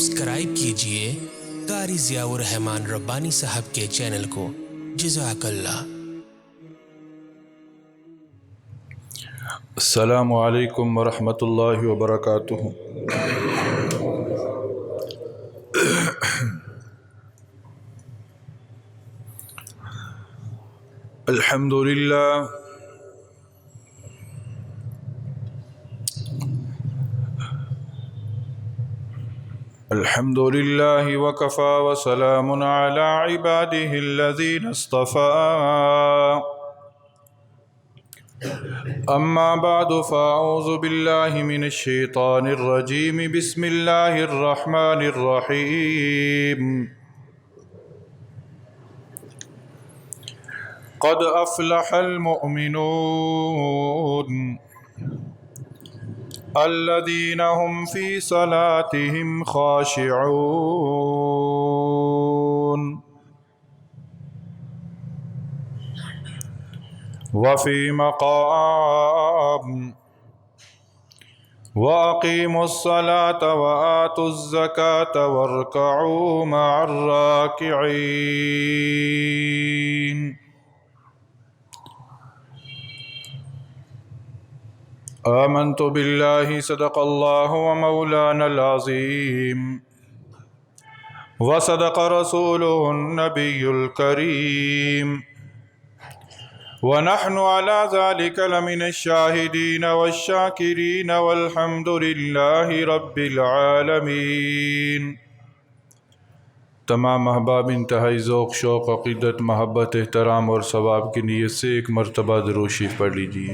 Subscribe کیجئے قاری ضیاء الرحمن ربانی صاحب کے چینل کو۔ جزاک اللہ۔ السلام علیکم ورحمۃ اللہ وبرکاتہ۔ الحمد للہ الحمد للہ وکفی وسلام علی عبادہ الذین اصطفی، اما بعد فاعوذ باللہ من الشیطان الرجیم، بسم اللہ الرحمن الرحیم۔ قد افلح المؤمنون الذین هم فی صلاتهم خاشعون وفی مقام وَأَقِيمُوا الصَّلَاةَ وَآتُوا الزَّكَاةَ وَارْكَعُوا مَعَ الرَّاكِعِينَ۔ آمنت باللہ، صدق اللہ ومولانا العظیم، وصدق رسولہ النبی الکریم، ونحن على ذلك لمن الشاہدین والشاکرین والحمد للہ رب العالمین۔ تمام احباب انتہائی ذوق، شوق، عقیدت، محبت، احترام اور ثواب کی نیت سے ایک مرتبہ درود شریف پڑھ لیجیے۔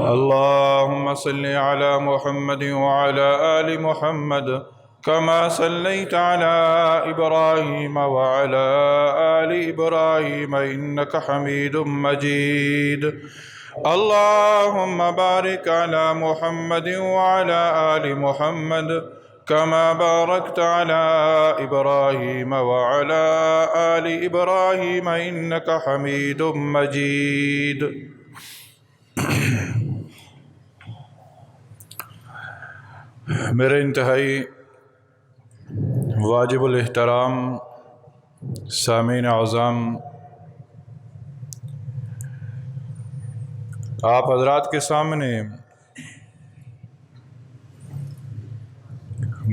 اللہم صل علی محمد وعلی آل محمد کما صلیت علی ابراہیم وعلی آل ابراہیم انک حمید مجید۔ اللہم بارک علی محمد وعلی آل محمد کما بارکت علی ابراہیم وعلی آل ابراہیم انک حمید مجید۔ میرے انتہائی واجب الاحترام سامعین اعظم، آپ حضرات کے سامنے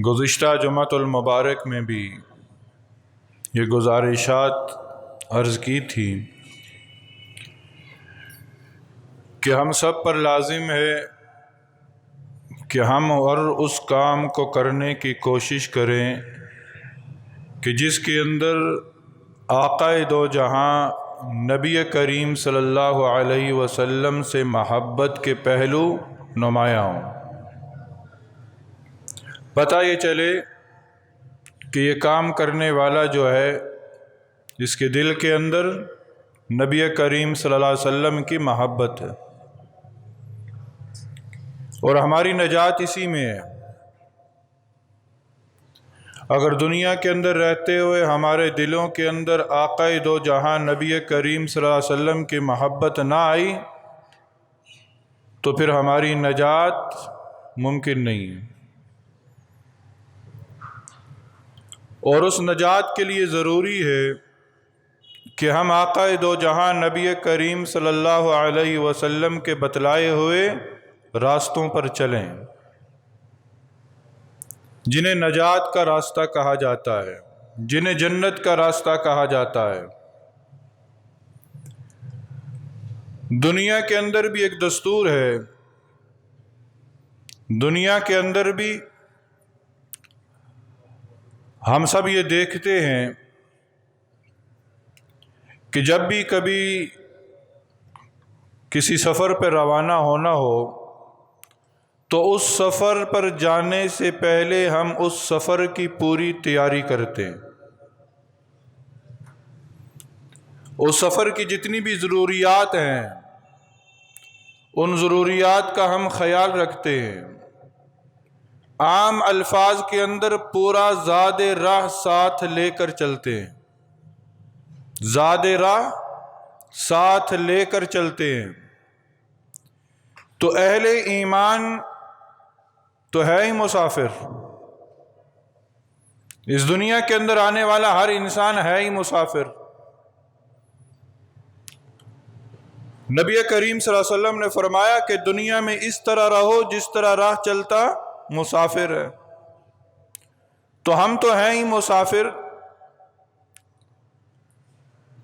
گزشتہ جمعۃ المبارک میں بھی یہ گزارشات عرض کی تھی کہ ہم سب پر لازم ہے کہ ہم اور اس کام کو کرنے کی کوشش کریں کہ جس کے اندر آقا دو جہاں نبی کریم صلی اللہ علیہ وسلم سے محبت کے پہلو نمایاں ہوں۔ پتہ یہ چلے کہ یہ کام کرنے والا جو ہے اس کے دل کے اندر نبی کریم صلی اللہ علیہ وسلم کی محبت ہے، اور ہماری نجات اسی میں ہے۔ اگر دنیا کے اندر رہتے ہوئے ہمارے دلوں کے اندر آقا دو جہاں نبی کریم صلی اللہ علیہ وسلم کی محبت نہ آئی تو پھر ہماری نجات ممکن نہیں ہے، اور اس نجات کے لیے ضروری ہے کہ ہم آقا دو جہاں نبی کریم صلی اللہ علیہ وسلم کے بتلائے ہوئے راستوں پر چلیں، جنہیں نجات کا راستہ کہا جاتا ہے، جنہیں جنت کا راستہ کہا جاتا ہے۔ دنیا کے اندر بھی ایک دستور ہے، دنیا کے اندر بھی ہم سب یہ دیکھتے ہیں کہ جب بھی کبھی کسی سفر پہ روانہ ہونا ہو تو اس سفر پر جانے سے پہلے ہم اس سفر کی پوری تیاری کرتے ہیں، اس سفر کی جتنی بھی ضروریات ہیں ان ضروریات کا ہم خیال رکھتے ہیں۔ عام الفاظ کے اندر پورا زاد راہ ساتھ لے کر چلتے ہیں، زاد راہ ساتھ لے کر چلتے ہیں۔ تو اہل ایمان تو ہے ہی مسافر، اس دنیا کے اندر آنے والا ہر انسان ہے ہی مسافر۔ نبی کریم صلی اللہ علیہ وسلم نے فرمایا کہ دنیا میں اس طرح رہو جس طرح راہ چلتا مسافر ہے۔ تو ہم تو ہیں ہی مسافر،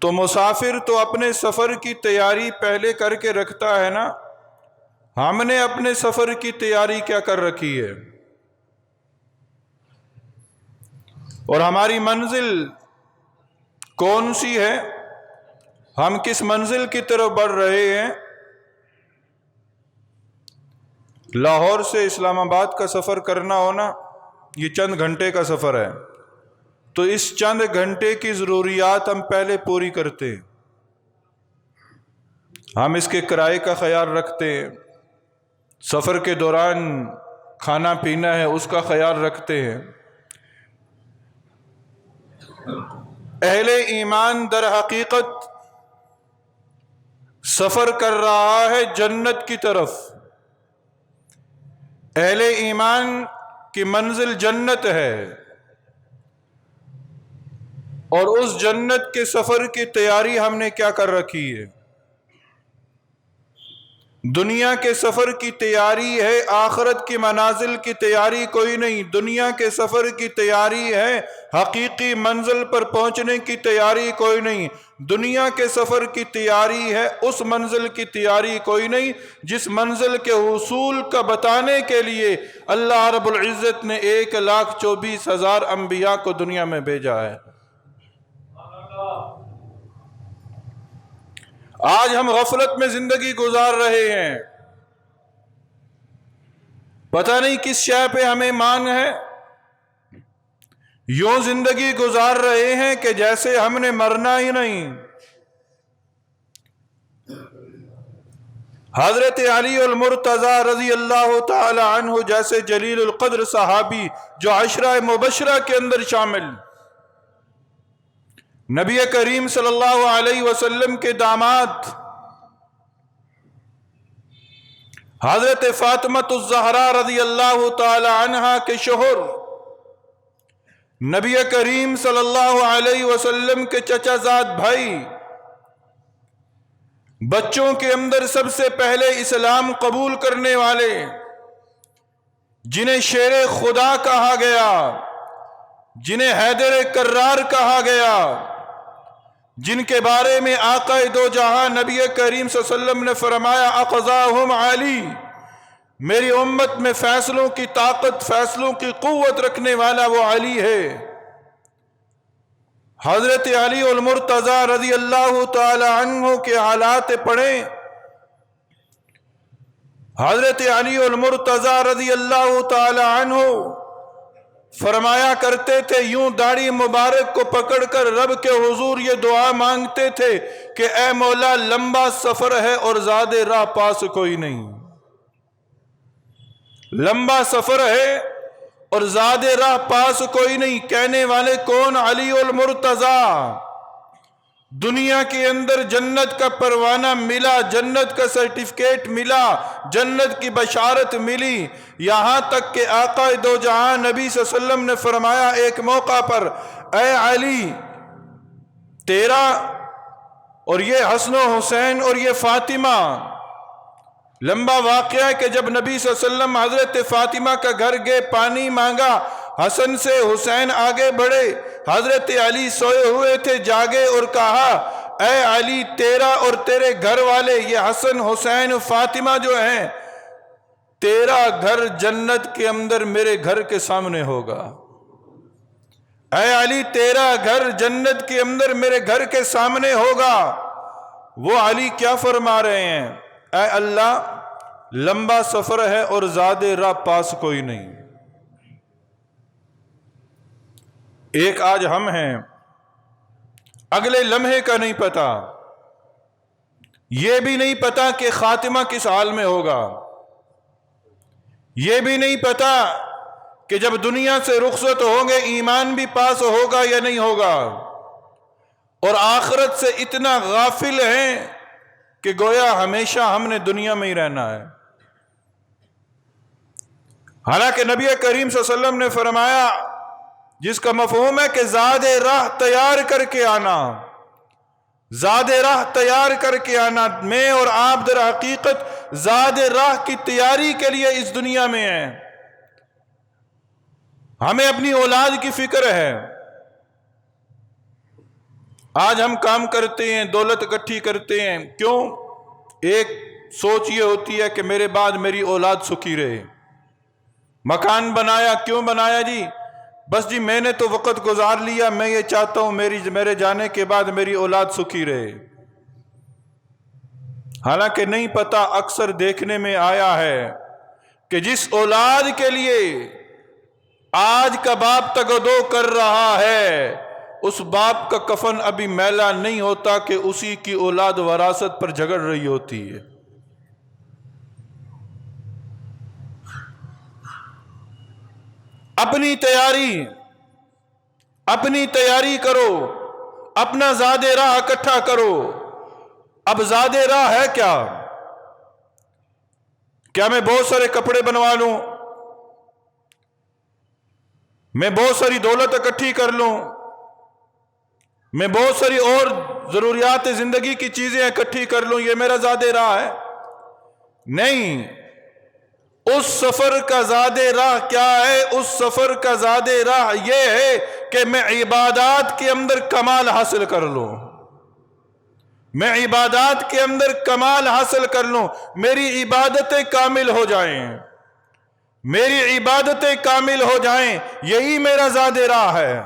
تو مسافر تو اپنے سفر کی تیاری پہلے کر کے رکھتا ہے نا۔ ہم نے اپنے سفر کی تیاری کیا کر رکھی ہے، اور ہماری منزل کون سی ہے، ہم کس منزل کی طرف بڑھ رہے ہیں؟ لاہور سے اسلام آباد کا سفر کرنا ہونا، یہ چند گھنٹے کا سفر ہے، تو اس چند گھنٹے کی ضروریات ہم پہلے پوری کرتے ہیں۔ ہم اس کے کرائے کا خیال رکھتے ہیں، سفر کے دوران کھانا پینا ہے اس کا خیال رکھتے ہیں۔ اہل ایمان در حقیقت سفر کر رہا ہے جنت کی طرف۔ اہل ایمان کی منزل جنت ہے، اور اس جنت کے سفر کی تیاری ہم نے کیا کر رکھی ہے؟ دنیا کے سفر کی تیاری ہے، آخرت کی منازل کی تیاری کوئی نہیں۔ دنیا کے سفر کی تیاری ہے، حقیقی منزل پر پہنچنے کی تیاری کوئی نہیں۔ دنیا کے سفر کی تیاری ہے، اس منزل کی تیاری کوئی نہیں جس منزل کے حصول کا بتانے کے لیے اللہ رب العزت نے 1,24,000 انبیاء کو دنیا میں بھیجا ہے۔ آج ہم غفلت میں زندگی گزار رہے ہیں، پتہ نہیں کس شے پہ ہمیں مان ہے، یوں زندگی گزار رہے ہیں کہ جیسے ہم نے مرنا ہی نہیں۔ حضرت علی المرتضی رضی اللہ تعالی عنہ جیسے جلیل القدر صحابی جو عشرہ مبشرہ کے اندر شامل، نبی کریم صلی اللہ علیہ وسلم کے داماد حضرت فاطمہ الزہرا رضی اللہ تعالی عنہا کے شوہر، نبی کریم صلی اللہ علیہ وسلم کے چچا زاد بھائی، بچوں کے اندر سب سے پہلے اسلام قبول کرنے والے، جنہیں شیر خدا کہا گیا، جنہیں حیدر کرار کہا گیا، جن کے بارے میں آقا دو جہاں نبی کریم صلی اللہ علیہ وسلم نے فرمایا اقضاہم علی، میری امت میں فیصلوں کی طاقت، فیصلوں کی قوت رکھنے والا وہ علی ہے۔ حضرت علی المرتضی رضی اللہ تعالی عنہ کے حالات پڑھیں۔ حضرت علی المرتضی رضی اللہ تعالی عنہ فرمایا کرتے تھے، یوں داڑھی مبارک کو پکڑ کر رب کے حضور یہ دعا مانگتے تھے کہ اے مولا لمبا سفر ہے اور زیادہ راہ پاس کوئی نہیں۔ لمبا سفر ہے اور زیادہ راہ پاس کوئی نہیں، کہنے والے کون؟ علی المرتضی۔ دنیا کے اندر جنت کا پروانہ ملا، جنت کا سرٹیفکیٹ ملا، جنت کی بشارت ملی، یہاں تک کہ آقا دو جہاں نبی صلی اللہ علیہ وسلم نے فرمایا ایک موقع پر، اے علی تیرا اور یہ حسن و حسین اور یہ فاطمہ، لمبا واقعہ ہے کہ جب نبی صلی اللہ علیہ وسلم حضرت فاطمہ کا گھر گئے، پانی مانگا، حسن سے حسین آگے بڑھے، حضرت علی سوئے ہوئے تھے، جاگے اور کہا اے علی تیرا اور تیرے گھر والے یہ حسن حسین فاطمہ جو ہیں، تیرا گھر جنت کے اندر میرے گھر کے سامنے ہوگا۔ اے علی تیرا گھر جنت کے اندر میرے گھر کے سامنے ہوگا۔ وہ علی کیا فرما رہے ہیں؟ اے اللہ لمبا سفر ہے اور زیادہ راہ پاس کوئی نہیں۔ ایک آج ہم ہیں، اگلے لمحے کا نہیں پتا، یہ بھی نہیں پتا کہ خاتمہ کس حال میں ہوگا، یہ بھی نہیں پتا کہ جب دنیا سے رخصت ہوں گے ایمان بھی پاس ہوگا یا نہیں ہوگا، اور آخرت سے اتنا غافل ہیں کہ گویا ہمیشہ ہم نے دنیا میں ہی رہنا ہے۔ حالانکہ نبی کریم صلی اللہ علیہ وسلم نے فرمایا جس کا مفہوم ہے کہ زاد راہ تیار کر کے آنا، زاد راہ تیار کر کے آنا۔ میں اور آپ در حقیقت زاد راہ کی تیاری کے لیے اس دنیا میں ہیں۔ ہمیں اپنی اولاد کی فکر ہے۔ آج ہم کام کرتے ہیں، دولت اکٹھی کرتے ہیں، کیوں؟ ایک سوچ یہ ہوتی ہے کہ میرے بعد میری اولاد سکھی رہے۔ مکان بنایا، کیوں بنایا جی؟ بس جی میں نے تو وقت گزار لیا، میں یہ چاہتا ہوں میرے جانے کے بعد میری اولاد سکھی رہے۔ حالانکہ نہیں پتا، اکثر دیکھنے میں آیا ہے کہ جس اولاد کے لیے آج کا باپ تگدو کر رہا ہے، اس باپ کا کفن ابھی میلا نہیں ہوتا کہ اسی کی اولاد وراثت پر جھگڑ رہی ہوتی ہے۔ اپنی تیاری کرو، اپنا زاد راہ اکٹھا کرو۔ اب زاد راہ ہے کیا؟ کیا میں بہت سارے کپڑے بنوا لوں؟ میں بہت ساری دولت اکٹھی کر لوں؟ میں بہت ساری اور ضروریات زندگی کی چیزیں اکٹھی کر لوں؟ یہ میرا زاد راہ ہے؟ نہیں۔ اس سفر کا زاد راہ کیا ہے؟ اس سفر کا زاد راہ یہ ہے کہ میں عبادات کے اندر کمال حاصل کر لوں، میں عبادات کے اندر کمال حاصل کر لوں، میری عبادتیں کامل ہو جائیں، میری عبادتیں کامل ہو جائیں، یہی میرا زاد راہ ہے۔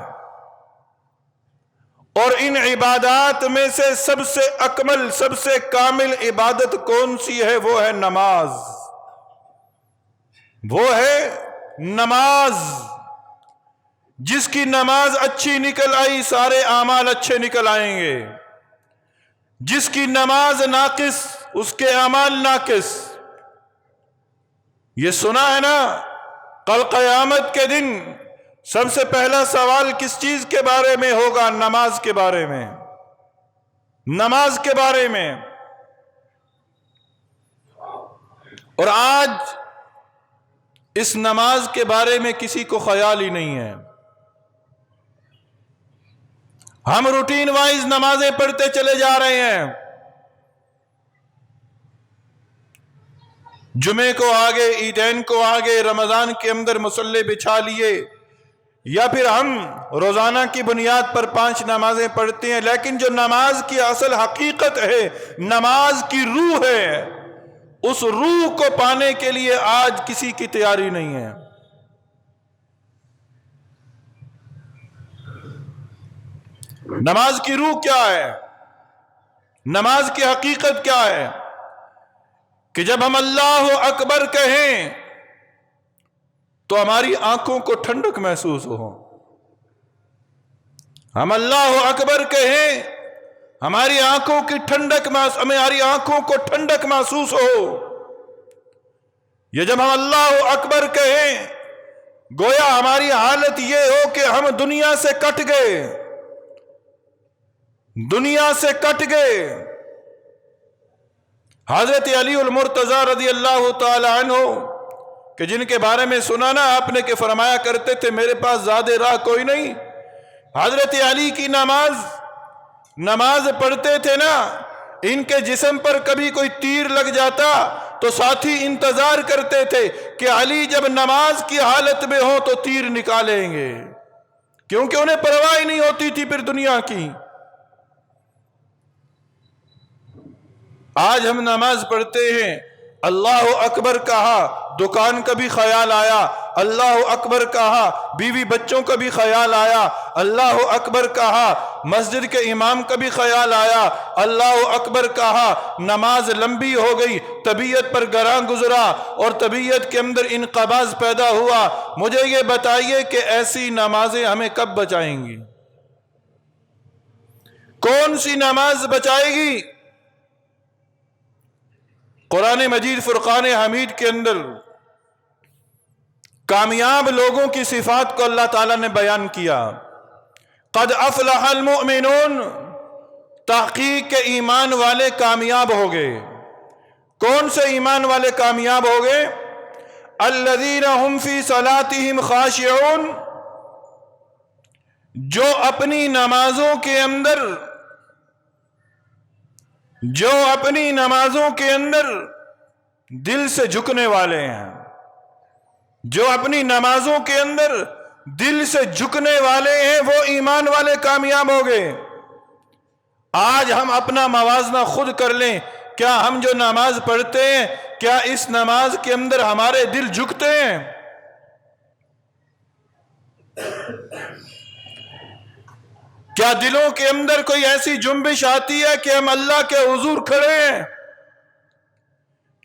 اور ان عبادات میں سے سب سے اکمل، سب سے کامل عبادت کون سی ہے؟ وہ ہے نماز، وہ ہے نماز۔ جس کی نماز اچھی نکل آئی، سارے اعمال اچھے نکل آئیں گے۔ جس کی نماز ناقص، اس کے اعمال ناقص۔ یہ سنا ہے نا، کل قیامت کے دن سب سے پہلا سوال کس چیز کے بارے میں ہوگا؟ نماز کے بارے میں، نماز کے بارے میں۔ اور آج اس نماز کے بارے میں کسی کو خیال ہی نہیں ہے۔ ہم روٹین وائز نمازیں پڑھتے چلے جا رہے ہیں، جمعے کو آگے، عیدین کو آگے، رمضان کے اندر مصلی بچھا لیے، یا پھر ہم روزانہ کی بنیاد پر 5 نمازیں پڑھتے ہیں، لیکن جو نماز کی اصل حقیقت ہے، نماز کی روح ہے، اس روح کو پانے کے لیے آج کسی کی تیاری نہیں ہے۔ نماز کی روح کیا ہے؟ نماز کی حقیقت کیا ہے؟ کہ جب ہم اللہ اکبر کہیں تو ہماری آنکھوں کو ٹھنڈک محسوس ہو۔ ہم اللہ اکبر کہیں، ہماری آنکھوں کی ٹھنڈک، ہماری آنکھوں کو ٹھنڈک محسوس ہو۔ یہ جب ہم اللہ اکبر کہیں، گویا ہماری حالت یہ ہو کہ ہم دنیا سے کٹ گئے، دنیا سے کٹ گئے۔ حضرت علی المرتضی رضی اللہ تعالی عنہ، کہ جن کے بارے میں سنا نا آپ نے، کہ فرمایا کرتے تھے میرے پاس زاد راہ کوئی نہیں۔ حضرت علی کی نماز پڑھتے تھے نا، ان کے جسم پر کبھی کوئی تیر لگ جاتا تو ساتھی انتظار کرتے تھے کہ علی جب نماز کی حالت میں ہو تو تیر نکالیں گے، کیونکہ انہیں پرواہ ہی نہیں ہوتی تھی پھر دنیا کی۔ آج ہم نماز پڑھتے ہیں، اللہ اکبر کہا، دکان کا بھی خیال آیا، اللہ اکبر کہا، بیوی بچوں کا بھی خیال آیا، اللہ اکبر کہا، مسجد کے امام کا بھی خیال آیا، اللہ اکبر کہا، نماز لمبی ہو گئی، طبیعت پر گراں گزرا اور طبیعت کے اندر انقباض پیدا ہوا۔ مجھے یہ بتائیے کہ ایسی نمازیں ہمیں کب بچائیں گی؟ کون سی نماز بچائے گی؟ قرآن مجید فرقان حمید کے اندر کامیاب لوگوں کی صفات کو اللہ تعالیٰ نے بیان کیا۔ قد افلح المؤمنون، تحقیق کے ایمان والے کامیاب ہو گئے۔ کون سے ایمان والے کامیاب ہو گئے؟ الذین هم فی صلاتهم خاشعون، جو اپنی نمازوں کے اندر دل سے جھکنے والے ہیں، جو اپنی نمازوں کے اندر دل سے جھکنے والے ہیں، وہ ایمان والے کامیاب ہو گئے۔ آج ہم اپنا موازنہ خود کر لیں، کیا ہم جو نماز پڑھتے ہیں، کیا اس نماز کے اندر ہمارے دل جھکتے ہیں؟ کیا دلوں کے اندر کوئی ایسی جنبش آتی ہے کہ ہم اللہ کے حضور کھڑے ہیں؟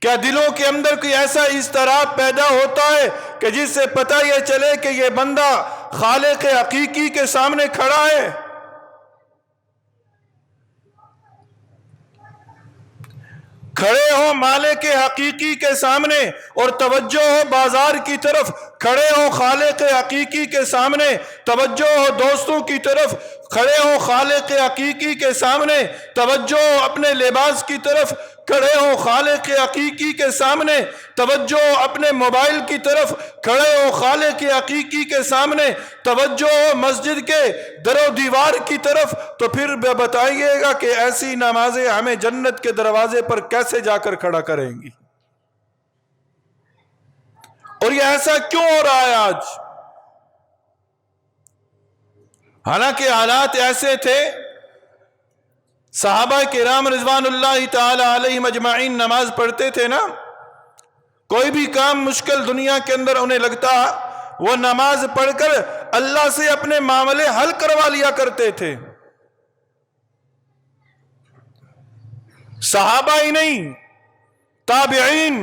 کیا دلوں کے اندر کوئی ایسا اضطراب پیدا ہوتا ہے کہ جس سے پتہ یہ چلے کہ یہ بندہ خالق حقیقی کے سامنے کھڑا ہے؟ کھڑے ہو مالک حقیقی کے سامنے اور توجہ ہو بازار کی طرف، کھڑے ہو خالق حقیقی کے سامنے، توجہ ہو دوستوں کی طرف، کھڑے ہو خالق حقیقی کے سامنے، توجہ ہو اپنے لباس کی طرف، کھڑے ہو خالق حقیقی کے سامنے، توجہ ہو اپنے موبائل کی طرف، کھڑے ہو خالق حقیقی کے سامنے، توجہ ہو مسجد کے در و دیوار کی طرف، تو پھر بتائیے گا کہ ایسی نمازیں ہمیں جنت کے دروازے پر کیسے جا کر کھڑا کریں گی؟ اور یہ ایسا کیوں ہو رہا ہے آج؟ حالانکہ حالات ایسے تھے، صحابہ کرام رضوان اللہ تعالی علیہم اجمعین نماز پڑھتے تھے نا، کوئی بھی کام مشکل دنیا کے اندر انہیں لگتا، وہ نماز پڑھ کر اللہ سے اپنے معاملے حل کروا لیا کرتے تھے۔ صحابہ ہی نہیں، تابعین،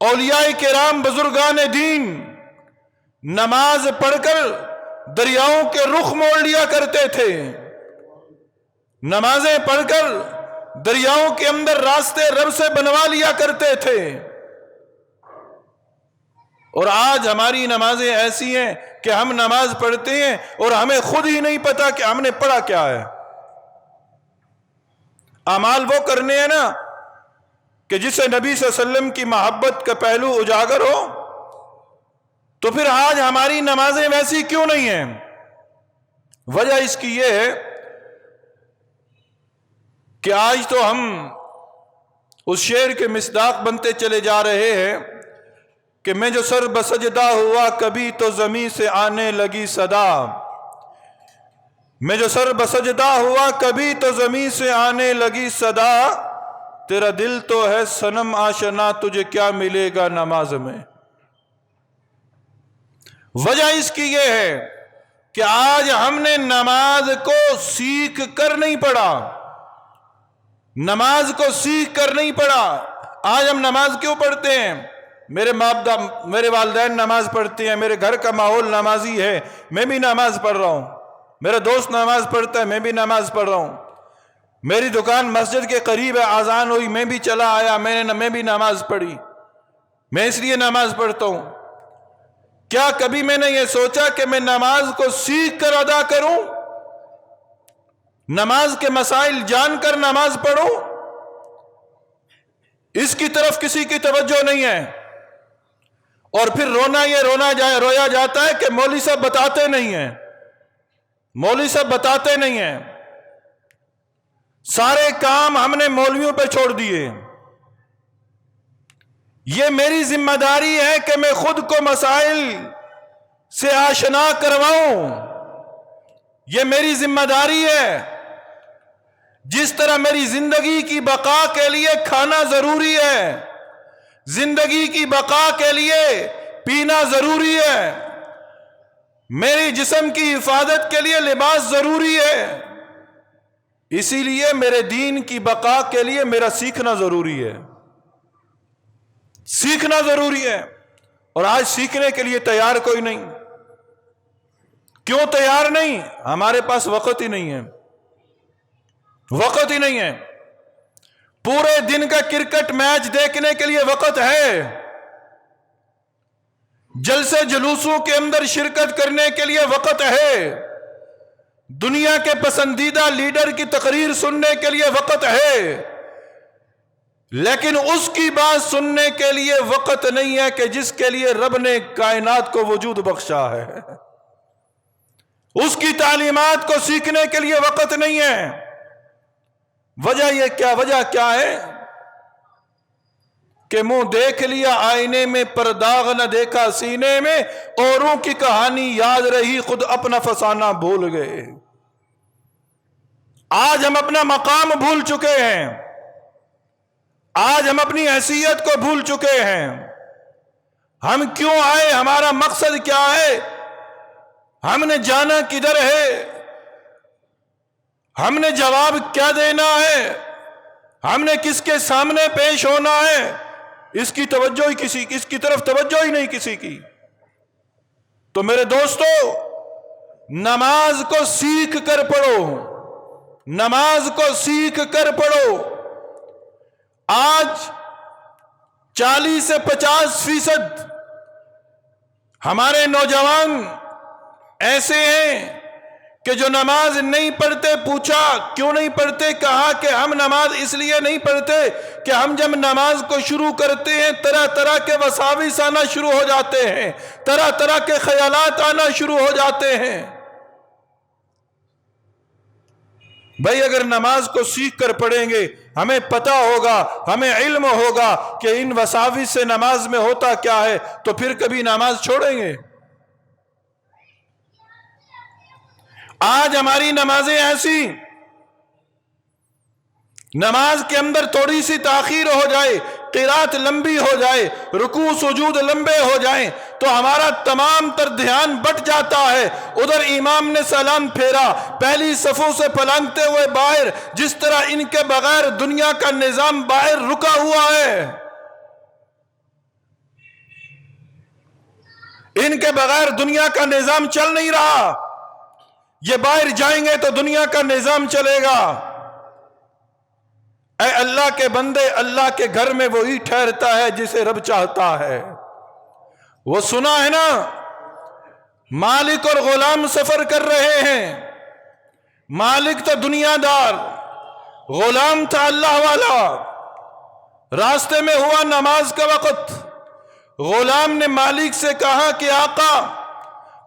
اولیاء کرام، بزرگان دین نماز پڑھ کر دریاؤں کے رخ موڑ لیا کرتے تھے، نمازیں پڑھ کر دریاؤں کے اندر راستے رب سے بنوا لیا کرتے تھے۔ اور آج ہماری نمازیں ایسی ہیں کہ ہم نماز پڑھتے ہیں اور ہمیں خود ہی نہیں پتا کہ ہم نے پڑھا کیا ہے۔ اعمال وہ کرنے ہیں نا کہ جس سے نبی صلی اللہ علیہ وسلم کی محبت کا پہلو اجاگر ہو، تو پھر آج ہماری نمازیں ویسی کیوں نہیں ہیں؟ وجہ اس کی یہ ہے کہ آج تو ہم اس شعر کے مصداق بنتے چلے جا رہے ہیں کہ میں جو سر بسجدہ ہوا کبھی تو زمین سے آنے لگی صدا، میں جو سر بسجدہ ہوا کبھی تو زمین سے آنے لگی صدا، تیرا دل تو ہے صنم آشنا تجھے کیا ملے گا نماز میں۔ وجہ اس کی یہ ہے کہ آج ہم نے نماز کو سیکھ کر نہیں پڑھا، نماز کو سیکھ کر نہیں پڑھا۔ آج ہم نماز کیوں پڑھتے ہیں؟ میرے والدین نماز پڑھتے ہیں، میرے گھر کا ماحول نمازی ہے، میں بھی نماز پڑھ رہا ہوں، میرا دوست نماز پڑھتا ہے، میں بھی نماز پڑھ رہا ہوں، میری دکان مسجد کے قریب ہے، اذان ہوئی میں بھی چلا آیا، میں بھی نماز پڑھی، میں اس لیے نماز پڑھتا ہوں۔ کیا کبھی میں نے یہ سوچا کہ میں نماز کو سیکھ کر ادا کروں، نماز کے مسائل جان کر نماز پڑھوں؟ اس کی طرف کسی کی توجہ نہیں ہے، اور پھر رویا جاتا ہے کہ مولوی صاحب بتاتے نہیں ہیں، مولوی صاحب بتاتے نہیں ہیں۔ سارے کام ہم نے مولویوں پہ چھوڑ دیے۔ یہ میری ذمہ داری ہے کہ میں خود کو مسائل سے آشنا کرواؤں، یہ میری ذمہ داری ہے۔ جس طرح میری زندگی کی بقا کے لیے کھانا ضروری ہے، زندگی کی بقا کے لیے پینا ضروری ہے، میری جسم کی حفاظت کے لیے لباس ضروری ہے، اسی لیے میرے دین کی بقا کے لیے میرا سیکھنا ضروری ہے، سیکھنا ضروری ہے۔ اور آج سیکھنے کے لیے تیار کوئی نہیں۔ کیوں تیار نہیں؟ ہمارے پاس وقت ہی نہیں ہے، وقت ہی نہیں ہے۔ پورے دن کا کرکٹ میچ دیکھنے کے لیے وقت ہے، جلسے جلوسوں کے اندر شرکت کرنے کے لیے وقت ہے، دنیا کے پسندیدہ لیڈر کی تقریر سننے کے لیے وقت ہے، لیکن اس کی بات سننے کے لیے وقت نہیں ہے کہ جس کے لیے رب نے کائنات کو وجود بخشا ہے۔ اس کی تعلیمات کو سیکھنے کے لیے وقت نہیں ہے۔ وجہ کیا ہے کہ منہ دیکھ لیا آئینے میں پر داغ نہ دیکھا سینے میں، اوروں کی کہانی یاد رہی خود اپنا فسانہ بھول گئے۔ آج ہم اپنا مقام بھول چکے ہیں، آج ہم اپنی حیثیت کو بھول چکے ہیں۔ ہم کیوں آئے، ہمارا مقصد کیا ہے، ہم نے جانا کدھر ہے، ہم نے جواب کیا دینا ہے، ہم نے کس کے سامنے پیش ہونا ہے، اس کی طرف توجہ ہی نہیں کسی کی۔ تو میرے دوستو، نماز کو سیکھ کر پڑھو، نماز کو سیکھ کر پڑھو۔ آج 40 سے 50% ہمارے نوجوان ایسے ہیں کہ جو نماز نہیں پڑھتے، پوچھا کیوں نہیں پڑھتے، کہا کہ ہم نماز اس لیے نہیں پڑھتے کہ ہم جب نماز کو شروع کرتے ہیں طرح طرح کے وساوس آنا شروع ہو جاتے ہیں، طرح طرح کے خیالات آنا شروع ہو جاتے ہیں۔ بھائی اگر نماز کو سیکھ کر پڑھیں گے، ہمیں پتہ ہوگا، ہمیں علم ہوگا کہ ان وساوس سے نماز میں ہوتا کیا ہے، تو پھر کبھی نماز چھوڑیں گے؟ آج ہماری نمازیں ایسی، نماز کے اندر تھوڑی سی تاخیر ہو جائے، قرات لمبی ہو جائے، رکوع سجود لمبے ہو جائیں تو ہمارا تمام تر دھیان بٹ جاتا ہے۔ ادھر امام نے سلام پھیرا، پہلی صفوں سے پلنگتے ہوئے باہر، جس طرح ان کے بغیر دنیا کا نظام باہر رکا ہوا ہے، ان کے بغیر دنیا کا نظام چل نہیں رہا۔ یہ باہر جائیں گے تو دنیا کا نظام چلے گا۔ اے اللہ کے بندے، اللہ کے گھر میں وہی ٹھہرتا ہے جسے رب چاہتا ہے۔ وہ سنا ہے نا، مالک اور غلام سفر کر رہے ہیں، مالک تو دنیا دار، غلام تھا اللہ والا۔ راستے میں ہوا نماز کا وقت، غلام نے مالک سے کہا کہ آقا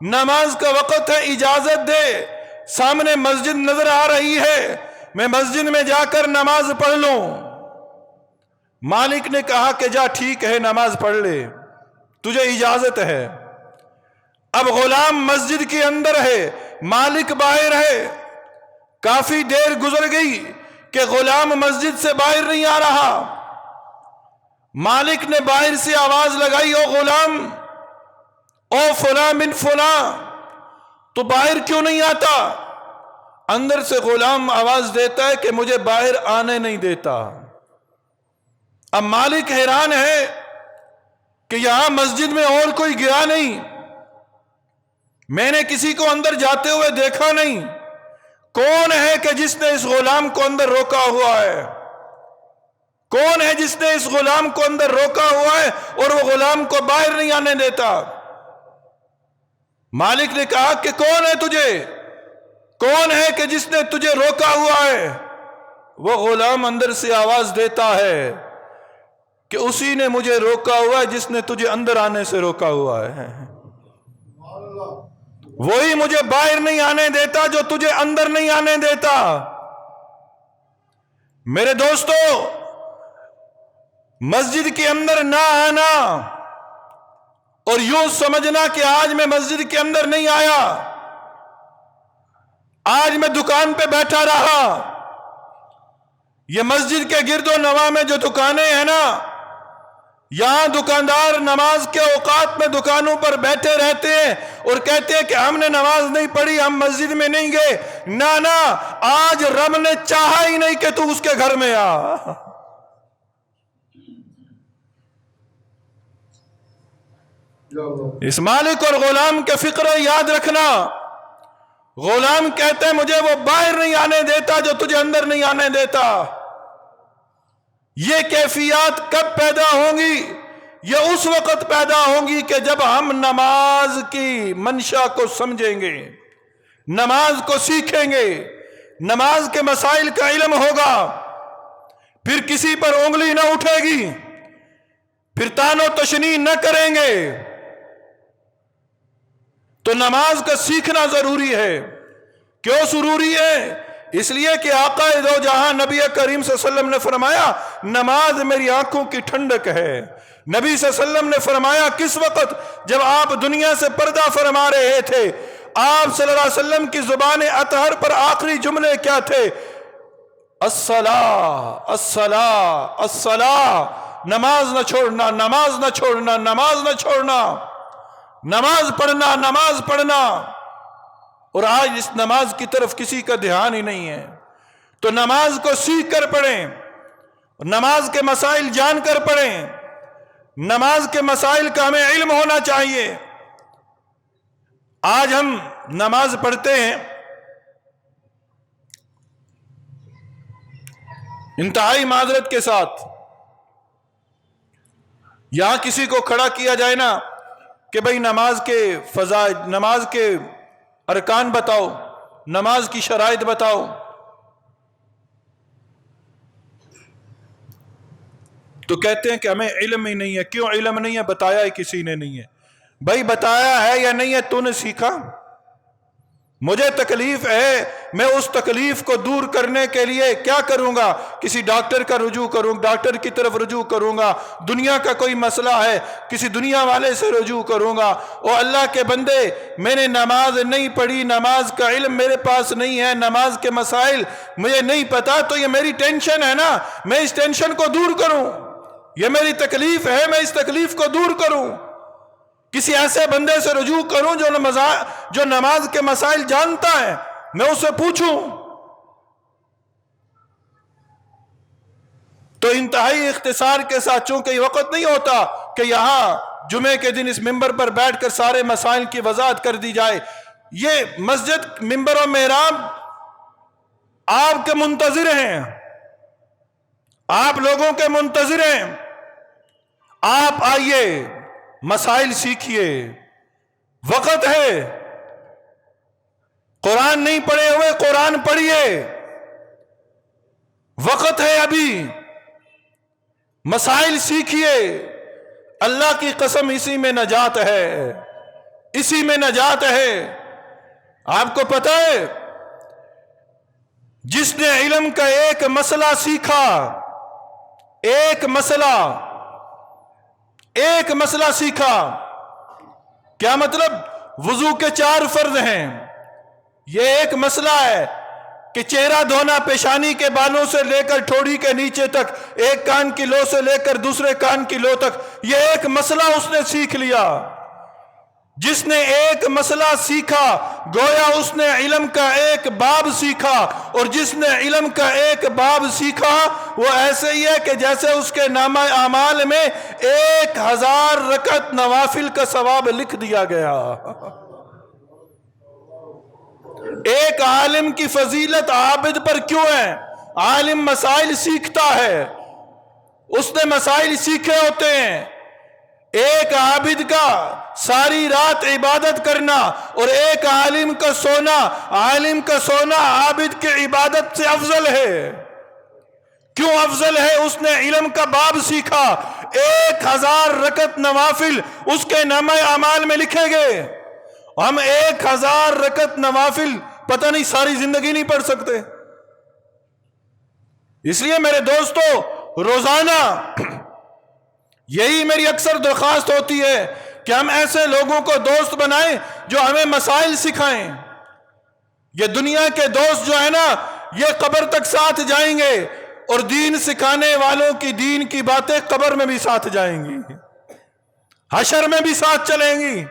نماز کا وقت ہے، اجازت دے، سامنے مسجد نظر آ رہی ہے، میں مسجد میں جا کر نماز پڑھ لوں۔ مالک نے کہا کہ جا ٹھیک ہے، نماز پڑھ لے، تجھے اجازت ہے۔ اب غلام مسجد کے اندر ہے، مالک باہر ہے۔ کافی دیر گزر گئی کہ غلام مسجد سے باہر نہیں آ رہا۔ مالک نے باہر سے آواز لگائی، او غلام، او فلاں بن فلاں، تو باہر کیوں نہیں آتا؟ اندر سے غلام آواز دیتا ہے کہ مجھے باہر آنے نہیں دیتا۔ اب مالک حیران ہے کہ یہاں مسجد میں اور کوئی گیا نہیں، میں نے کسی کو اندر جاتے ہوئے دیکھا نہیں، کون ہے کہ جس نے اس غلام کو اندر روکا ہوا ہے؟ کون ہے جس نے اس غلام کو اندر روکا ہوا ہے اور وہ غلام کو باہر نہیں آنے دیتا؟ مالک نے کہا کہ کون ہے تجھے، کون ہے کہ جس نے تجھے روکا ہوا ہے؟ وہ غلام اندر سے آواز دیتا ہے کہ اسی نے مجھے روکا ہوا ہے جس نے تجھے اندر آنے سے روکا ہوا ہے، وہی مجھے باہر نہیں آنے دیتا جو تجھے اندر نہیں آنے دیتا۔ میرے دوستو، مسجد کے اندر نہ آنا اور یوں سمجھنا کہ آج میں مسجد کے اندر نہیں آیا، آج میں دکان پہ بیٹھا رہا۔ یہ مسجد کے گرد و نواح میں جو دکانیں ہیں نا، یہاں دکاندار نماز کے اوقات میں دکانوں پر بیٹھے رہتے ہیں اور کہتے ہیں کہ ہم نے نماز نہیں پڑھی، ہم مسجد میں نہیں گئے۔ نہ، آج رب نے چاہا ہی نہیں کہ تو اس کے گھر میں آ۔ اس مالک اور غلام کے فقرے یاد رکھنا۔ غلام کہتے ہیں مجھے وہ باہر نہیں آنے دیتا جو تجھے اندر نہیں آنے دیتا۔ یہ کیفیات کب پیدا ہوں گی؟ یہ اس وقت پیدا ہوں گی کہ جب ہم نماز کی منشا کو سمجھیں گے، نماز کو سیکھیں گے، نماز کے مسائل کا علم ہوگا، پھر کسی پر انگلی نہ اٹھے گی، پھر تان و تشنیع نہ کریں گے۔ تو نماز کا سیکھنا ضروری ہے۔ کیوں ضروری ہے؟ اس لیے کہ آقا دو جہاں نبی کریم صلی اللہ علیہ وسلم نے فرمایا نماز میری آنکھوں کی ٹھنڈک ہے۔ نبی صلی اللہ علیہ وسلم نے فرمایا کس وقت؟ جب آپ دنیا سے پردہ فرما رہے تھے، آپ صلی اللہ علیہ وسلم کی زبان اطہر پر آخری جملے کیا تھے؟ الصلاۃ الصلاۃ الصلاۃ، نماز نہ چھوڑنا، نماز نہ چھوڑنا، نماز نہ چھوڑنا، نماز پڑھنا، نماز پڑھنا۔ اور آج اس نماز کی طرف کسی کا دھیان ہی نہیں ہے۔ تو نماز کو سیکھ کر پڑھیں، نماز کے مسائل جان کر پڑھیں، نماز کے مسائل کا ہمیں علم ہونا چاہیے۔ آج ہم نماز پڑھتے ہیں، انتہائی معذرت کے ساتھ یہاں کسی کو کھڑا کیا جائے نا کہ بھئی نماز کے فضائل، نماز کے ارکان بتاؤ، نماز کی شرائط بتاؤ، تو کہتے ہیں کہ ہمیں علم ہی نہیں ہے۔ کیوں علم نہیں ہے؟ بتایا ہی کسی نے نہیں ہے۔ بھائی بتایا ہے یا نہیں ہے؟ تو نے سیکھا؟ مجھے تکلیف ہے، میں اس تکلیف کو دور کرنے کے لیے کیا کروں گا؟ کسی ڈاکٹر کا رجوع کروں، ڈاکٹر کی طرف رجوع کروں گا۔ دنیا کا کوئی مسئلہ ہے، کسی دنیا والے سے رجوع کروں گا۔ او اللہ کے بندے، میں نے نماز نہیں پڑھی، نماز کا علم میرے پاس نہیں ہے، نماز کے مسائل مجھے نہیں پتا، تو یہ میری ٹینشن ہے نا، میں اس ٹینشن کو دور کروں۔ یہ میری تکلیف ہے، میں اس تکلیف کو دور کروں۔ کسی ایسے بندے سے رجوع کروں جو نماز کے مسائل جانتا ہے، میں اس سے پوچھوں۔ تو انتہائی اختصار کے ساتھ، چونکہ یہ وقت نہیں ہوتا کہ یہاں جمعے کے دن اس ممبر پر بیٹھ کر سارے مسائل کی وضاحت کر دی جائے۔ یہ مسجد، ممبر و محراب آپ کے منتظر ہیں، آپ لوگوں کے منتظر ہیں۔ آپ آئیے، مسائل سیکھیے، وقت ہے۔ قرآن نہیں پڑھے ہوئے قرآن پڑھیے، وقت ہے ابھی، مسائل سیکھیے۔ اللہ کی قسم اسی میں نجات ہے، اسی میں نجات ہے۔ آپ کو پتہ ہے جس نے علم کا ایک مسئلہ سیکھا، ایک مسئلہ سیکھا، کیا مطلب؟ وضو کے 4 فرض ہیں، یہ ایک مسئلہ ہے کہ چہرہ دھونا پیشانی کے بالوں سے لے کر ٹھوڑی کے نیچے تک، ایک کان کی لو سے لے کر دوسرے کان کی لو تک، یہ ایک مسئلہ اس نے سیکھ لیا۔ جس نے ایک مسئلہ سیکھا گویا اس نے علم کا ایک باب سیکھا، اور جس نے علم کا ایک باب سیکھا وہ ایسے ہی ہے کہ جیسے اس کے نامہ اعمال میں 1000 رکعت نوافل کا ثواب لکھ دیا گیا۔ ایک عالم کی فضیلت عابد پر کیوں ہے؟ عالم مسائل سیکھتا ہے، اس نے مسائل سیکھے ہوتے ہیں۔ ایک عابد کا ساری رات عبادت کرنا اور ایک عالم کا سونا عابد کی عبادت سے افضل ہے۔ کیوں افضل ہے؟ اس نے علم کا باب سیکھا۔ 1000 رکعت نوافل اس کے نامہ اعمال میں لکھے گئے۔ ہم 1000 رکعت نوافل پتہ نہیں ساری زندگی نہیں پڑھ سکتے۔ اس لیے میرے دوستو، روزانہ یہی میری اکثر درخواست ہوتی ہے کہ ہم ایسے لوگوں کو دوست بنائیں جو ہمیں مسائل سکھائیں۔ یہ دنیا کے دوست جو ہے نا، یہ قبر تک ساتھ جائیں گے، اور دین سکھانے والوں کی دین کی باتیں قبر میں بھی ساتھ جائیں گی، حشر میں بھی ساتھ چلیں گی۔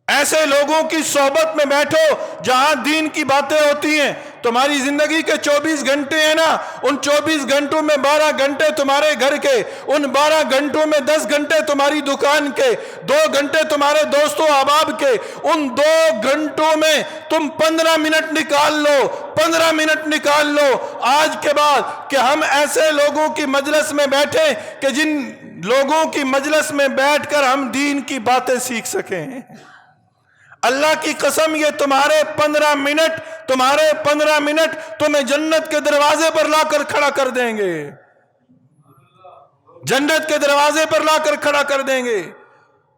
ایسے لوگوں کی صحبت میں بیٹھو جہاں دین کی باتیں ہوتی ہیں۔ تمہاری زندگی کے 24 گھنٹے ہیں نا، ان 24 گھنٹوں میں 12 گھنٹے تمہارے گھر کے، ان 12 گھنٹوں میں 10 گھنٹے تمہاری دکان کے، 2 گھنٹے تمہارے دوستوں احباب کے، ان 2 گھنٹوں میں تم 15 منٹ نکال لو، 15 منٹ نکال لو آج کے بعد کہ ہم ایسے لوگوں کی مجلس میں بیٹھیں کہ جن لوگوں کی مجلس میں بیٹھ کر ہم دین کی باتیں سیکھ سکیں۔ اللہ کی قسم، یہ تمہارے 15 منٹ تمہیں جنت کے دروازے پر لا کر کھڑا کر دیں گے، جنت کے دروازے پر لا کر کھڑا کر دیں گے۔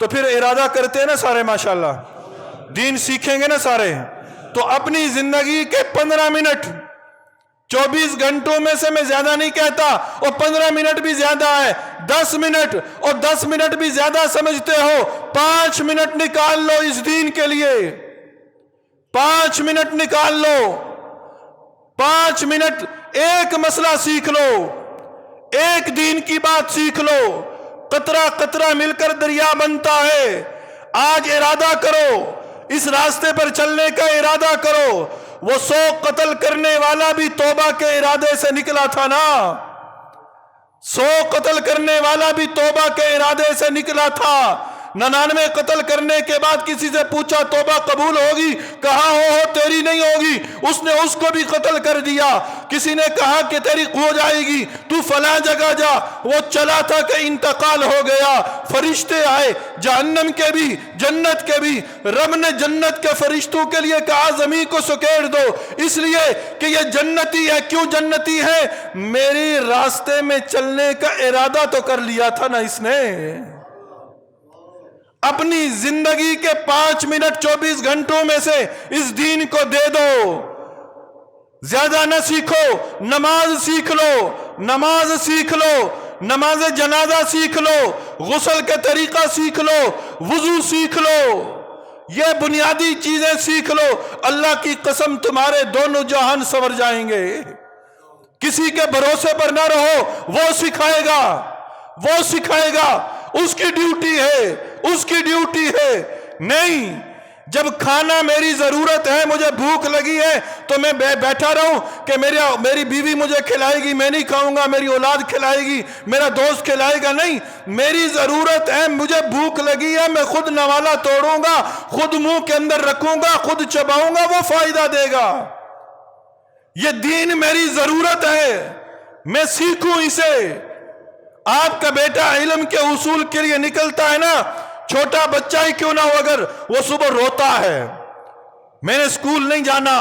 تو پھر ارادہ کرتے ہیں نا سارے ماشاءاللہ، دین سیکھیں گے نا سارے، تو اپنی زندگی کے 15 منٹ، 24 گھنٹوں میں سے میں زیادہ نہیں کہتا، اور 15 منٹ بھی زیادہ ہے، 10 منٹ، اور 10 منٹ بھی زیادہ سمجھتے ہو، 5 منٹ نکال لو اس دین کے لیے، 5 منٹ نکال لو، 5 منٹ ایک مسئلہ سیکھ لو، ایک دین کی بات سیکھ لو، قطرہ قطرہ مل کر دریا بنتا ہے۔ آج ارادہ کرو، اس راستے پر چلنے کا ارادہ کرو۔ وہ 100 قتل کرنے والا بھی توبہ کے ارادے سے نکلا تھا نا، 100 قتل کرنے والا بھی توبہ کے ارادے سے نکلا تھا۔ 99 قتل کرنے کے بعد کسی سے پوچھا توبہ قبول ہوگی؟ کہا ہو تیری نہیں ہوگی، اس نے اس کو بھی قتل کر دیا۔ کسی نے کہا کہ تیری ہو جائے گی، تو فلاں جگہ جا، وہ چلا تھا کہ انتقال ہو گیا۔ فرشتے آئے، جہنم کے بھی جنت کے بھی، رب نے جنت کے فرشتوں کے لیے کہا زمین کو سکیڑ دو، اس لیے کہ یہ جنتی ہے۔ کیوں جنتی ہے؟ میری راستے میں چلنے کا ارادہ تو کر لیا تھا نا اس نے۔ اپنی زندگی کے 5 منٹ 24 گھنٹوں میں سے اس دین کو دے دو۔ زیادہ نہ سیکھو، نماز سیکھ لو، نماز سیکھ لو، نماز جنازہ سیکھ لو، غسل کے طریقہ سیکھ لو، وضو سیکھ لو، یہ بنیادی چیزیں سیکھ لو۔ اللہ کی قسم تمہارے دونوں جہان سنور جائیں گے۔ کسی کے بھروسے پر نہ رہو، وہ سکھائے گا، وہ سکھائے گا، اس کی ڈیوٹی ہے، اس کی ڈیوٹی ہے۔ نہیں، جب کھانا میری ضرورت ہے، مجھے بھوک لگی ہے تو میں بیٹھا رہوں کہ میری بیوی مجھے کھلائے گی، میں نہیں کھاؤں گا، میری اولاد کھلائے گی، میرا دوست کھلائے گا؟ نہیں، میری ضرورت ہے، مجھے بھوک لگی ہے، میں خود نوالا توڑوں گا، خود منہ کے اندر رکھوں گا، خود چباؤں گا، وہ فائدہ دے گا۔ یہ دین میری ضرورت ہے، میں سیکھوں اسے۔ آپ کا بیٹا علم کے اصول کے لیے نکلتا ہے نا، چھوٹا بچہ ہی کیوں نہ ہو، اگر وہ صبح روتا ہے میں نے اسکول نہیں جانا،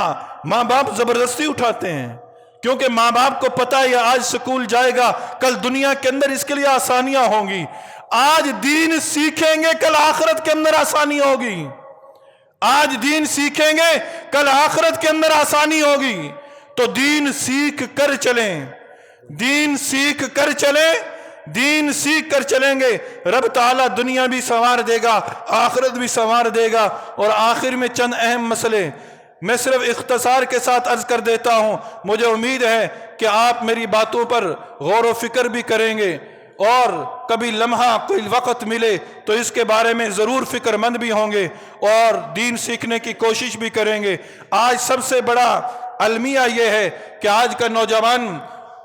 ماں باپ زبردستی اٹھاتے ہیں، کیونکہ ماں باپ کو پتا ہے آج اسکول جائے گا، کل دنیا کے اندر اس کے لیے آسانیاں ہوں گی۔ آج دین سیکھیں گے، کل آخرت کے اندر آسانی ہوگی۔ آج دین سیکھیں گے، کل آخرت کے اندر آسانی ہوگی۔ تو دین سیکھ کر چلیں، دین سیکھ کر چلیں، دین سیکھ کر چلیں گے، رب تعالیٰ دنیا بھی سنوار دے گا، آخرت بھی سنوار دے گا۔ اور آخر میں چند اہم مسئلے میں صرف اختصار کے ساتھ عرض کر دیتا ہوں، مجھے امید ہے کہ آپ میری باتوں پر غور و فکر بھی کریں گے، اور کبھی لمحہ کوئی وقت ملے تو اس کے بارے میں ضرور فکر مند بھی ہوں گے اور دین سیکھنے کی کوشش بھی کریں گے۔ آج سب سے بڑا المیہ یہ ہے کہ آج کا نوجوان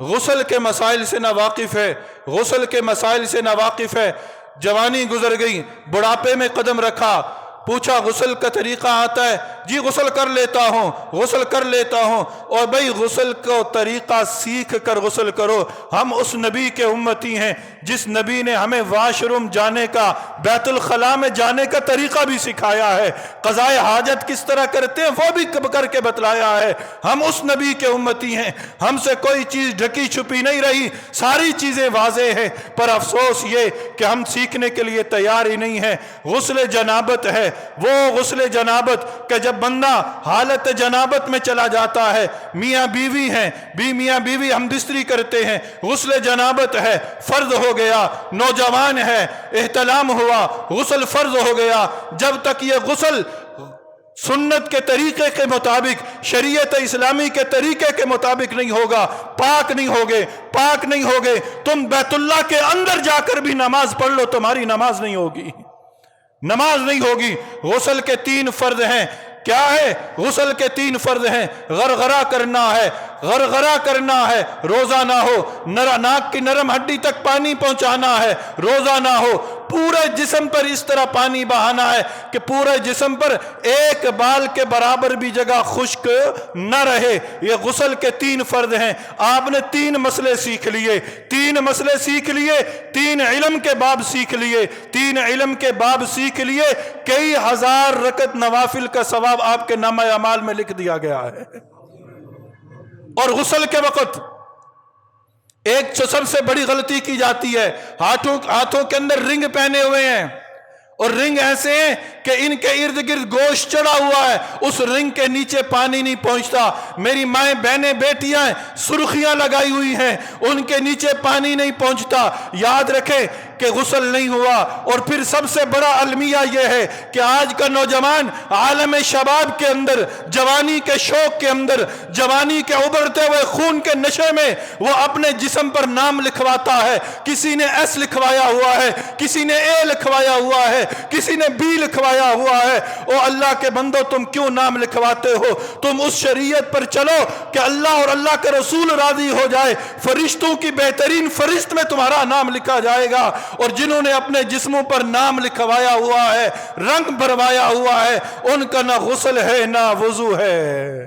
غسل کے مسائل سے ناواقف ہے، غسل کے مسائل سے ناواقف ہے۔ جوانی گزر گئی، بڑھاپے میں قدم رکھا، پوچھا غسل کا طریقہ آتا ہے؟ جی غسل کر لیتا ہوں، غسل کر لیتا ہوں۔ اور بھئی غسل کو طریقہ سیکھ کر غسل کرو۔ ہم اس نبی کے امتی ہیں جس نبی نے ہمیں واش روم جانے کا، بیت الخلاء میں جانے کا طریقہ بھی سکھایا ہے، قضائے حاجت کس طرح کرتے ہیں وہ بھی کر کے بتلایا ہے۔ ہم اس نبی کے امتی ہیں، ہم سے کوئی چیز ڈھکی چھپی نہیں رہی، ساری چیزیں واضح ہیں، پر افسوس یہ کہ ہم سیکھنے کے لیے تیار ہی نہیں ہیں۔ غسل جنابت ہے، وہ غسل جنابت کہ جب بندہ حالت جنابت میں چلا جاتا ہے، میاں بیوی ہیں، میاں بیوی ہم بستری کرتے ہیں، غسل جنابت ہے، فرض ہو گیا، نوجوان ہے، احتلام ہوا، غسل فرض ہو گیا۔ جب تک یہ غسل سنت کے طریقے کے مطابق، شریعت اسلامی کے طریقے کے مطابق نہیں ہوگا، پاک نہیں ہوگے، پاک نہیں ہوگے، تم بیت اللہ کے اندر جا کر بھی نماز پڑھ لو، تمہاری نماز نہیں ہوگی، نماز نہیں ہوگی۔ غسل کے 3 فرض ہیں۔ کیا ہے؟ غسل کے 3 فرض ہیں۔ غرغرہ کرنا ہے، غرغرہ کرنا ہے، روزہ نہ ہو، ناک کی نرم ہڈی تک پانی پہنچانا ہے، روزہ نہ ہو، پورے جسم پر اس طرح پانی بہانا ہے کہ پورے جسم پر ایک بال کے برابر بھی جگہ خشک نہ رہے۔ یہ غسل کے 3 فرض ہیں۔ آپ نے 3 مسئلے سیکھ لیے، 3 مسئلے سیکھ لیے، 3 علم کے باب سیکھ لیے، 3 علم کے باب سیکھ لیے، کئی ہزار رکعت نوافل کا ثواب آپ کے نامہ اعمال میں لکھ دیا گیا ہے۔ اور غسل کے وقت ایک سب سے بڑی غلطی کی جاتی ہے، ہاتھوں کے اندر رنگ پہنے ہوئے ہیں اور رنگ ایسے ہیں کہ ان کے ارد گرد گوشت چڑھا ہوا ہے، اس رنگ کے نیچے پانی نہیں پہنچتا۔ میری مائیں بہنیں بیٹیاں سرخیاں لگائی ہوئی ہیں، ان کے نیچے پانی نہیں پہنچتا۔ یاد رکھیں کہ غسل نہیں ہوا۔ اور پھر سب سے بڑا المیہ یہ ہے کہ آج کا نوجوان عالم شباب کے اندر، جوانی کے شوق کے اندر، جوانی کے ابھرتے ہوئے خون کے نشے میں وہ اپنے جسم پر نام لکھواتا ہے۔ کسی نے ایس لکھوایا ہوا ہے، کسی نے اے لکھوایا ہوا ہے، کسی نے بی لکھوایا ہوا ہے۔ او اللہ کے بندو، تم کیوں نام لکھواتے ہو؟ تم اس شریعت پر چلو کہ اللہ اور اللہ کے رسول راضی ہو جائے، فرشتوں کی بہترین فرشت میں تمہارا نام لکھا جائے گا۔ اور جنہوں نے اپنے جسموں پر نام لکھوایا ہوا ہے، رنگ بھروایا ہوا ہے، ان کا نہ غسل ہے نہ وضو ہے۔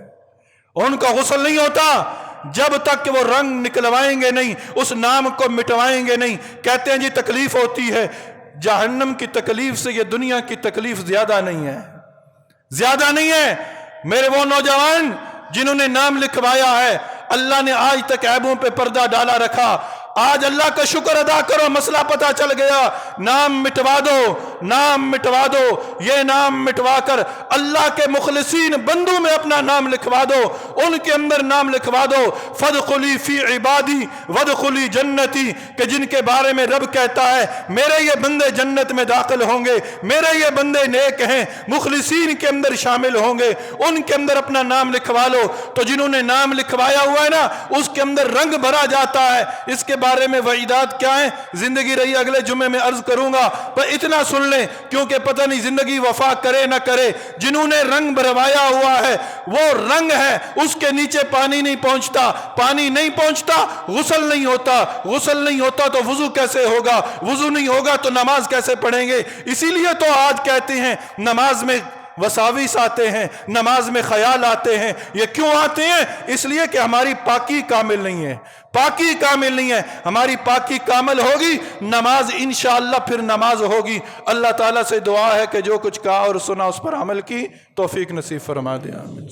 ان کا غسل نہیں ہوتا جب تک کہ وہ رنگ نکلوائیں گے نہیں، اس نام کو مٹوائیں گے نہیں۔ کہتے ہیں جی تکلیف ہوتی ہے، جہنم کی تکلیف سے یہ دنیا کی تکلیف زیادہ نہیں ہے، زیادہ نہیں ہے۔ میرے وہ نوجوان جنہوں نے نام لکھوایا ہے، اللہ نے آج تک عیبوں پہ پردہ ڈالا رکھا، آج اللہ کا شکر ادا کرو، مسئلہ پتہ چل گیا، نام مٹوا دو، نام مٹوا دو۔ یہ نام مٹوا کر اللہ کے مخلصین بندوں میں اپنا نام لکھوا دو، ان کے اندر نام لکھوا دو۔ فادخلی فی عبادی وادخلی جنتی، کہ جن کے بارے میں رب کہتا ہے میرے یہ بندے جنت میں داخل ہوں گے، میرے یہ بندے نیک ہیں، مخلصین کے اندر شامل ہوں گے، ان کے اندر اپنا نام لکھوا لو۔ تو جنہوں نے نام لکھوایا ہوا ہے نا، اس کے اندر رنگ بھرا جاتا ہے۔ اس کے بارے میں وعیدات کیا ہیں، زندگی رہی اگلے جمعے میں عرض کروں گا، پر اتنا سن لیں کیونکہ پتہ نہیں زندگی وفا کرے نہ کرے۔ جنہوں نے رنگ بھروایا ہوا ہے، وہ رنگ ہے، اس کے نیچے پانی نہیں پہنچتا، پانی نہیں پہنچتا، غسل نہیں ہوتا، غسل نہیں ہوتا تو وضو کیسے ہوگا، وضو نہیں ہوگا تو نماز کیسے پڑھیں گے؟ اسی لیے تو آج کہتے ہیں نماز میں وساوس آتے ہیں، نماز میں خیال آتے ہیں۔ یہ کیوں آتے ہیں؟ اس لیے کہ ہماری پاکی کامل نہیں ہے، پاکی کامل نہیں ہے۔ ہماری پاکی کامل ہوگی، نماز انشاءاللہ پھر نماز ہوگی۔ اللہ تعالیٰ سے دعا ہے کہ جو کچھ کہا اور سنا اس پر عمل کی توفیق نصیب فرما دے۔ آمین۔